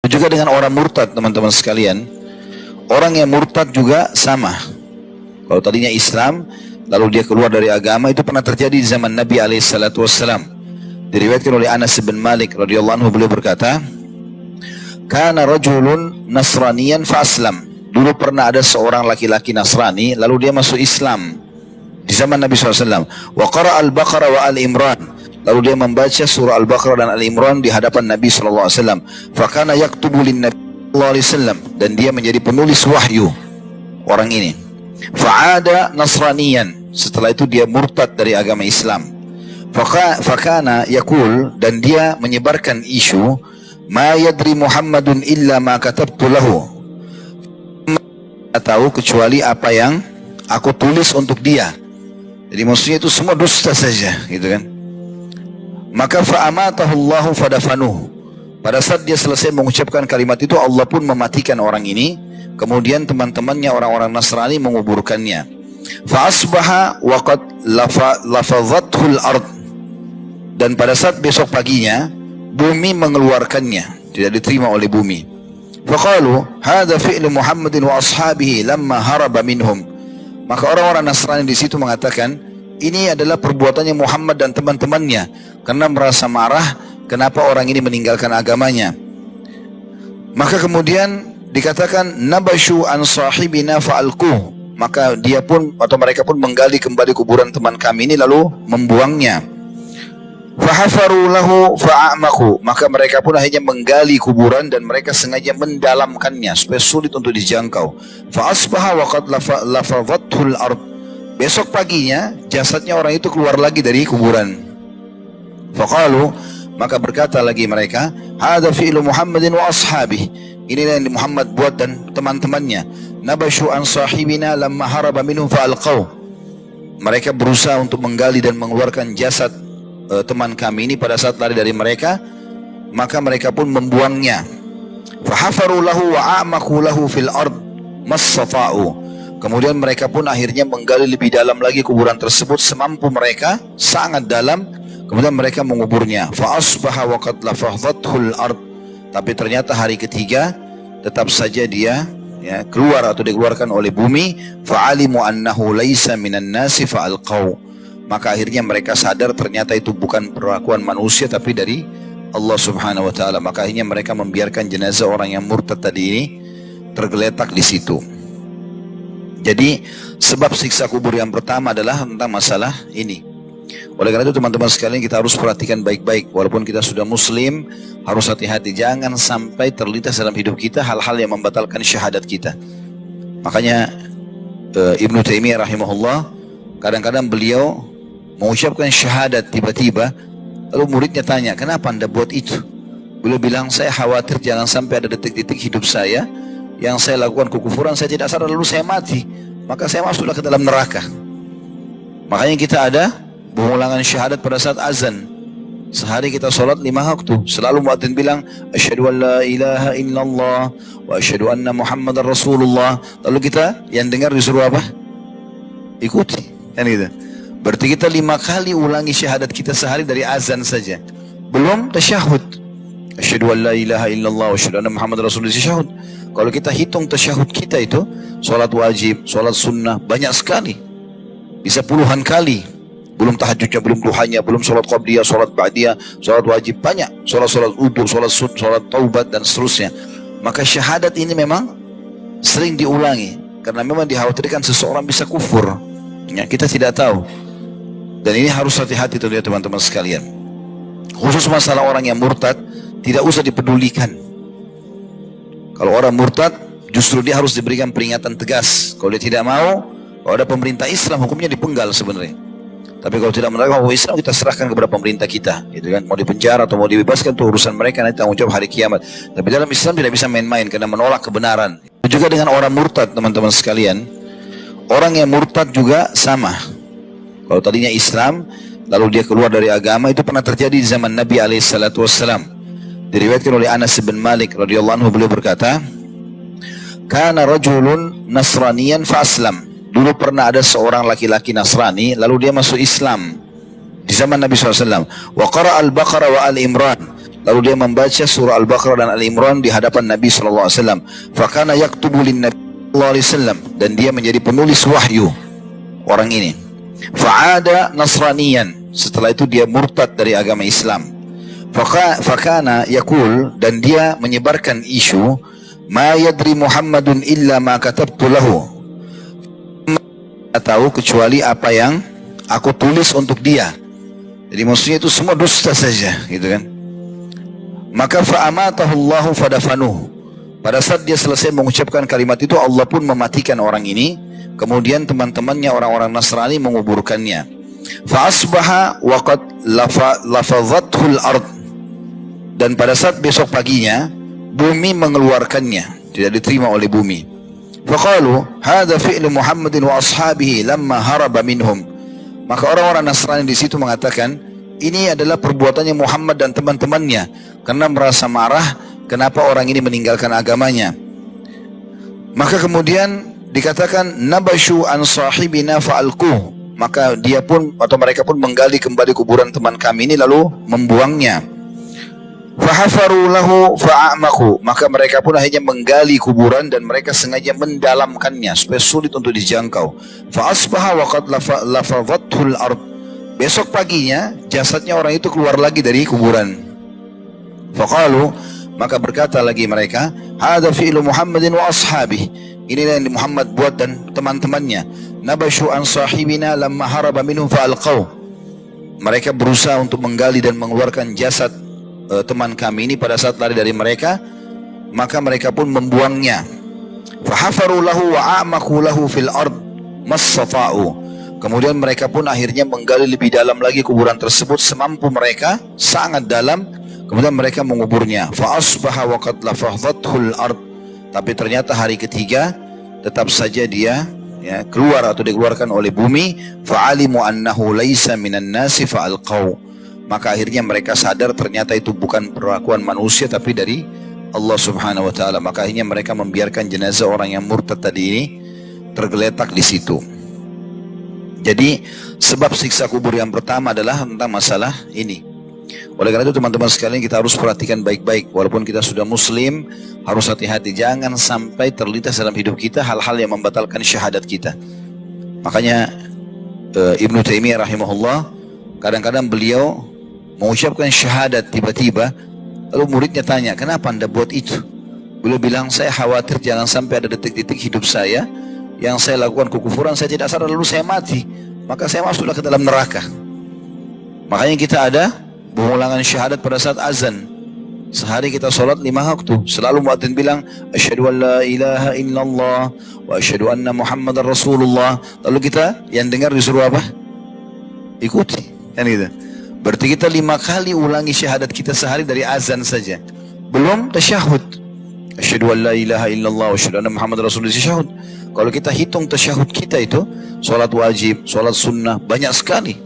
Juga dengan orang murtad, teman-teman sekalian. Orang yang murtad juga sama. Kalau tadinya Islam, lalu dia keluar dari agama, itu pernah terjadi di zaman Nabi SAW. Diriwayatkan oleh Anas bin Malik radhiyallahu anhu, beliau berkata, "Kana rajulun nasraniyan fa aslam." Dulu pernah ada seorang laki-laki Nasrani, lalu dia masuk Islam di zaman Nabi SAW. Wa qara al-Baqarah wa al-Imran. Lalu dia membaca surah Al-Baqarah dan Al-Imran di hadapan Nabi SAW. Fakana yaktubu lin Nabi SAW, dan dia menjadi penulis wahyu orang ini. Fa'ada nasraniyan, setelah itu dia murtad dari agama Islam. Fakana yakul, dan dia menyebarkan isu, ma yadri Muhammadun illa ma katabtu lahu. Tidak tahu kecuali apa yang aku tulis untuk dia. Jadi maksudnya itu semua dusta saja, gitu kan. Maka fa'amatahu Allahu fadafanuhu. Pada saat dia selesai mengucapkan kalimat itu, Allah pun mematikan orang ini. Kemudian teman-temannya orang-orang Nasrani menguburkannya. Fa'asbaha waqad lafadhathul ard. Dan pada saat besok paginya, bumi mengeluarkannya, tidak diterima oleh bumi. Faqalu hadza fi'lu Muhammadin wa ashabihi lamma haraba minhum. Maka orang-orang Nasrani di situ mengatakan, ini adalah perbuatannya Muhammad dan teman-temannya karena merasa marah kenapa orang ini meninggalkan agamanya. Maka kemudian dikatakan nabashu an sahibina fa'alquh. Maka dia pun atau mereka pun menggali kembali kuburan teman kami ini lalu membuangnya. Fahafaru lahu fa'amaku. Maka mereka pun akhirnya menggali kuburan dan mereka sengaja mendalamkannya supaya sulit untuk dijangkau. Fa'asbaha waqad lafadhathul ard. Besok paginya jasadnya orang itu keluar lagi dari kuburan. Faqalu, maka berkata lagi mereka, hadza fi'lu Muhammadin wa ashabih. Inilah yang Muhammad buat dan teman-temannya. Nabashu an sahibina lamma haraba minhum fa'alqaw. Mereka berusaha untuk menggali dan mengeluarkan jasad teman kami ini pada saat lari dari mereka, maka mereka pun membuangnya. Fahafaru lahu wa a'maku lahu fil ard mastata'u. Kemudian mereka pun akhirnya menggali lebih dalam lagi kuburan tersebut semampu mereka, sangat dalam. Kemudian mereka menguburnya. Fa asbaha wa qad lafadhathul ard. Tapi ternyata hari ketiga tetap saja dia keluar atau dikeluarkan oleh bumi. Fa'alimu annahu laisa minan nasi fa'alqaw. Maka akhirnya mereka sadar ternyata itu bukan perlakuan manusia tapi dari Allah Subhanahu wa taala. Maka akhirnya mereka membiarkan jenazah orang yang murtad tadi ini tergeletak di situ. Jadi sebab siksa kubur yang pertama adalah tentang masalah ini. Oleh karena itu teman-teman sekalian, kita harus perhatikan baik-baik. Walaupun kita sudah muslim, harus hati-hati. Jangan sampai terlintas dalam hidup kita hal-hal yang membatalkan syahadat kita. Makanya Ibnu Taimiyah rahimahullah, kadang-kadang beliau mengucapkan syahadat tiba-tiba, lalu muridnya tanya, kenapa anda buat itu? Beliau bilang, saya khawatir jangan sampai ada detik-detik hidup saya yang saya lakukan kekufuran, saya tidak sadar lalu saya mati, maka saya masuklah ke dalam neraka. Makanya kita ada pengulangan syahadat pada saat azan. Sehari kita sholat 5 waktu, selalu muadzin bilang asyhadu an la ilaha illallah wa asyhadu anna muhammadar rasulullah. Lalu kita yang dengar disuruh apa? Ikuti, kan gitu. Berarti kita 5 kali ulangi syahadat kita sehari dari azan saja, belum tasyahud. Asyhadu an la ilaha illallah wa asyhadu anna muhammadar rasulullah, tasyahud. Kalau kita hitung tasyahud kita itu, sholat wajib, sholat sunnah, banyak sekali, bisa puluhan kali. Belum tahajudnya, belum duhanya, belum sholat qabliyah, sholat ba'diyah, sholat wajib, banyak. Sholat wudu, sholat sun, sholat taubat, dan seterusnya. Maka syahadat ini memang sering diulangi, karena memang dikhawatirkan seseorang bisa kufur. Ya, kita tidak tahu. Dan ini harus hati-hati tentunya teman-teman sekalian. Khusus masalah orang yang murtad, tidak usah dipedulikan. Kalau orang murtad, justru dia harus diberikan peringatan tegas. Kalau dia tidak mau, kalau ada pemerintah Islam, hukumnya dipenggal sebenarnya. Tapi kalau tidak menerima hukum Islam, kita serahkan kepada pemerintah kita, gitu kan? Mau dipenjara atau mau dibebaskan, itu urusan mereka, nanti tanggung jawab hari kiamat. Tapi dalam Islam tidak bisa main-main karena menolak kebenaran. Juga dengan orang murtad, teman-teman sekalian. Orang yang murtad juga sama. Kalau tadinya Islam, lalu dia keluar dari agama, itu pernah terjadi di zaman Nabi SAW. Diriwayatkan oleh Anas bin Malik radhiyallahu anhu, beliau berkata, kana rajulun nasraniyan fa aslam. Dulu pernah ada seorang laki-laki Nasrani, lalu dia masuk Islam di zaman Nabi SAW. Wa qara al-Baqarah wa al-Imran. Lalu dia membaca surah Al-Baqarah dan Al-Imran di hadapan Nabi SAW. Fakana yaktubu lin Nabi SAW, dan dia menjadi penulis wahyu orang ini. Fa'ada nasraniyan, setelah itu dia murtad dari agama Islam. Fakana yakul, dan dia menyebarkan isu, ma yadri Muhammadun illa ma katabtu lahu, tidak tahu kecuali apa yang aku tulis untuk dia. Jadi maksudnya itu semua dusta saja, gitu kan. Maka fa'amatahu Allahu fadafanuhu, pada saat dia selesai mengucapkan kalimat itu, Allah pun mematikan orang ini. Kemudian teman-temannya orang-orang Nasrani menguburkannya. Fa'asbaha waqad lafadhathul ard, dan pada saat besok paginya bumi mengeluarkannya, tidak diterima oleh bumi. Faqalu hadza fi'lu Muhammadin wa ashabihi lamma haraba minhum, maka orang-orang Nasrani di situ mengatakan, ini adalah perbuatannya Muhammad dan teman-temannya karena merasa marah kenapa orang ini meninggalkan agamanya. Maka kemudian dikatakan nabashu an sahibina fa'alquh, maka dia pun atau mereka pun menggali kembali kuburan teman kami ini lalu membuangnya. Fahafaru lahu fa'amaku, maka mereka pun akhirnya menggali kuburan dan mereka sengaja mendalamkannya supaya sulit untuk dijangkau. Fa'asbaha waqad lafadhathul ard, besok paginya jasadnya orang itu keluar lagi dari kuburan. Faqalu, maka berkata lagi mereka, hadza fi'lu Muhammadin wa ashabih, inilah yang Muhammad buat dan teman-temannya. Nabashu an sahibina lamma haraba minhum fa'alqaw, mereka berusaha untuk menggali dan mengeluarkan jasad teman kami ini pada saat lari dari mereka, maka mereka pun membuangnya. Fahafaru lahu wa a'maku lahu fil ard mastata'u, kemudian mereka pun akhirnya menggali lebih dalam lagi kuburan tersebut semampu mereka, sangat dalam. Kemudian mereka menguburnya. Fa asbaha wa qad lafadhathul ard, tapi ternyata hari ketiga tetap saja dia keluar atau dikeluarkan oleh bumi. Fa'alimu annahu laisa minan nasi fa'alqaw, maka akhirnya mereka sadar ternyata itu bukan perlakuan manusia tapi dari Allah Subhanahu wa taala. Maka akhirnya mereka membiarkan jenazah orang yang murtad tadi ini tergeletak di situ. Jadi sebab siksa kubur yang pertama adalah tentang masalah ini. Oleh karena itu teman-teman sekalian, kita harus perhatikan baik-baik. Walaupun kita sudah muslim, harus hati-hati, jangan sampai terlintas dalam hidup kita hal-hal yang membatalkan syahadat kita. Makanya Ibnu Taimiyah rahimahullah, kadang-kadang beliau mengucapkan syahadat tiba-tiba, lalu muridnya tanya, kenapa anda buat itu? Beliau bilang, saya khawatir jangan sampai ada detik-detik hidup saya yang saya lakukan kekufuran, saya tidak sadar lalu saya mati, maka saya masuklah ke dalam neraka. Makanya kita ada pengulangan syahadat pada saat azan. Sehari kita sholat 5 waktu, selalu muadzin bilang, asyhadu an la ilaha illallah wa asyhadu anna Muhammadar Rasulullah. Lalu kita yang dengar disuruh apa? Ikuti, kan gitu. Berarti kita 5 kali ulangi syahadat kita sehari dari azan saja. Belum tasyahud. Asyhadu an la ilaha illallah wa asyhadu anna Muhammadar Rasulullah, tasyahud. Kalau kita hitung tasyahud kita itu, sholat wajib, sholat sunnah, banyak sekali.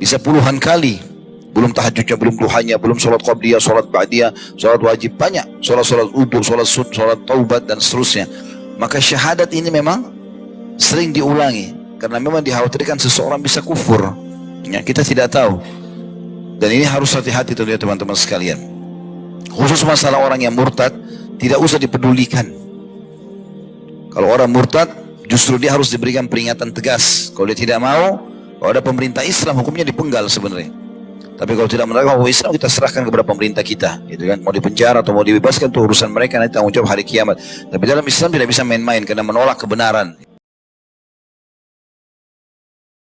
Bisa puluhan kali. Belum tahajudnya, belum duhanya, belum sholat qabliyah, sholat ba'diyah, sholat wajib, banyak. Sholat wudu, sholat sun, sholat taubat, dan seterusnya. Maka syahadat ini memang sering diulangi. Karena memang dikhawatirkan seseorang bisa kufur. Ya, kita tidak tahu. Dan ini harus hati-hati tentunya teman-teman sekalian. Khusus masalah orang yang murtad, tidak usah dipedulikan. Kalau orang murtad, justru dia harus diberikan peringatan tegas. Kalau dia tidak mau, kalau ada pemerintah Islam, hukumnya dipenggal sebenarnya. Tapi kalau tidak menerima hukum Islam, kita serahkan kepada pemerintah kita, gitu kan? Mau dipenjara atau mau dibebaskan, itu urusan mereka, nanti tanggung jawab hari kiamat. Tapi dalam Islam tidak bisa main-main karena menolak kebenaran.